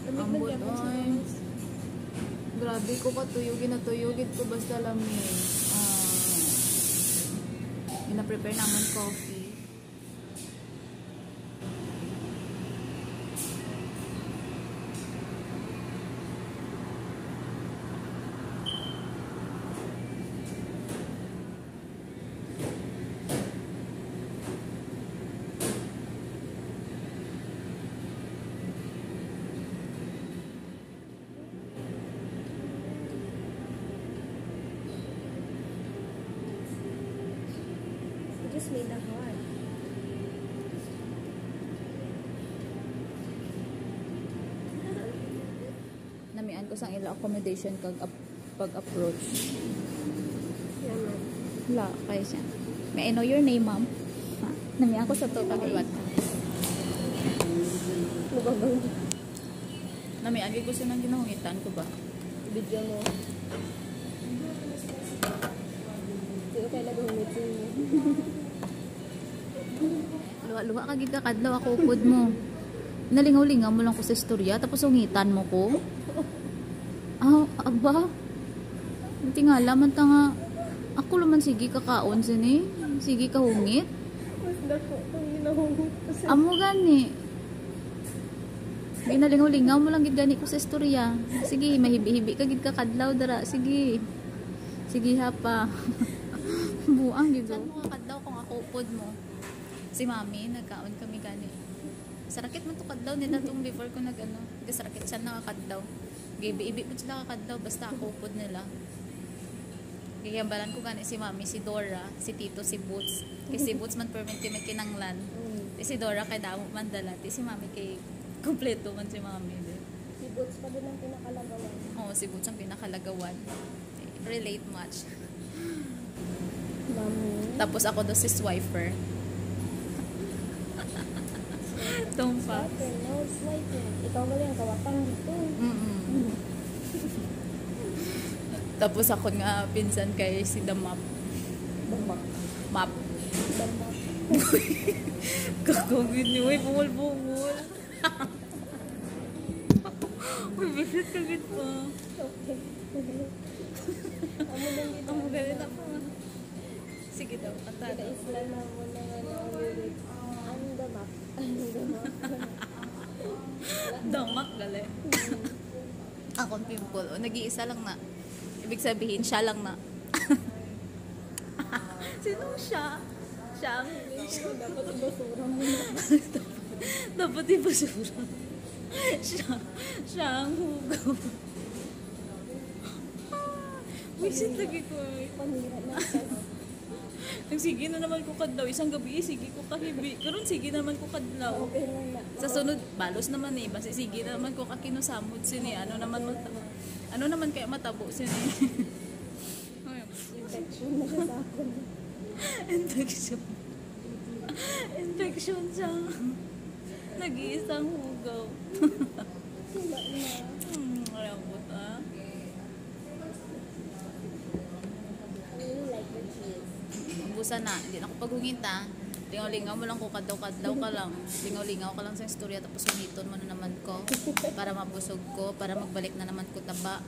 Ambot ay. Grabe ko katuyugin na tuyugin ko basta lamig. Gina-prepare naman coffee. Just made a heart. Namian ko sang ila accommodation kag pag-approach. Yeah, man. Wala, kaya siya. May I know your name, ma'am? Ha? Namian ko sa to kag what? Mababang Namian ko gusto nang ginahungitan ko ba? video mo. Hindi ko kailangan humitin mo. Luha-luha kagid ka kadlaw ako upod mo. Nalingaw-lingaw mo lang ko sa istorya tapos ungitan mo ko. Aba. Tingala man ta nga ako laman sige kakaon sini. Sige ka hungit. Mas dako kung ginahungot ko sa... Amo gani. Ginalingaw-lingaw mo lang gid gani ko sa istorya. Sige, mahibi-hibi ka gid ka kadlaw dara. Sige. Sige ha pa. Buang gid. Saan mo kadlaw kung ako upod mo? Si mami, nagkaon kami gani. Sarakit man to kadlaw nila tong before ko nag-ano. Sarakit siya nakakadlaw. Gibi-ibi po sila kakadlaw basta ako upod nila. Kayambalan ko gani si mami, si Dora, si Tito, si Boots. Kasi si Boots man permanente may kinanglan. Si Dora kay damo man dala. Si mami kay kompleto man si mami. Si Boots pa din ang pinakalagawan. Oo, si Boots ang pinakalagawan. Relate much. Mami. Tapos ako daw si Swiper. Tumpa. No, swiper. Ikaw ba yung kawatang dito? Tapos ako nga pinsan kay si The Map. Damak. Map. Damak. Kakagin niyo. Uy, bungol-bungol. Uy, bisit kagit pa. Okay. Amo lang dito. Ang galit ako. Sige daw, kanta daw. Isla na mo na ang lyrics. Ang damak. Ang damak. Damak, gali. Akong pimple. O, nag-iisa lang na. Ibig sabihin, siya lang na. Sino siya? Siya ang Dapat ibasura mo na. dapat ibasura. Siya ang hugaw. Wisit lagi ko eh. Panira na siya. Sige na naman ko kadlaw. Isang gabi, sige ko kahibi. Karon sige naman ko kadlaw. Okay lang na. Sa sunod, balos naman eh. Basta sige naman ko kakinusamod sini. Ano naman kaya matabo sini. Infection na siya sa akin. Infection. Infection siya. Nag-iisang hugaw. Sila na. Ayabot ah. I really like the cheese. Busa na. Hindi na ako paghuginta. Lingaw-lingaw mo lang ko kadlaw-kadlaw ka lang. Lingaw-lingaw ka lang sa istorya tapos sumiton mo na naman ko para mabusog ko, para magbalik na naman ko taba.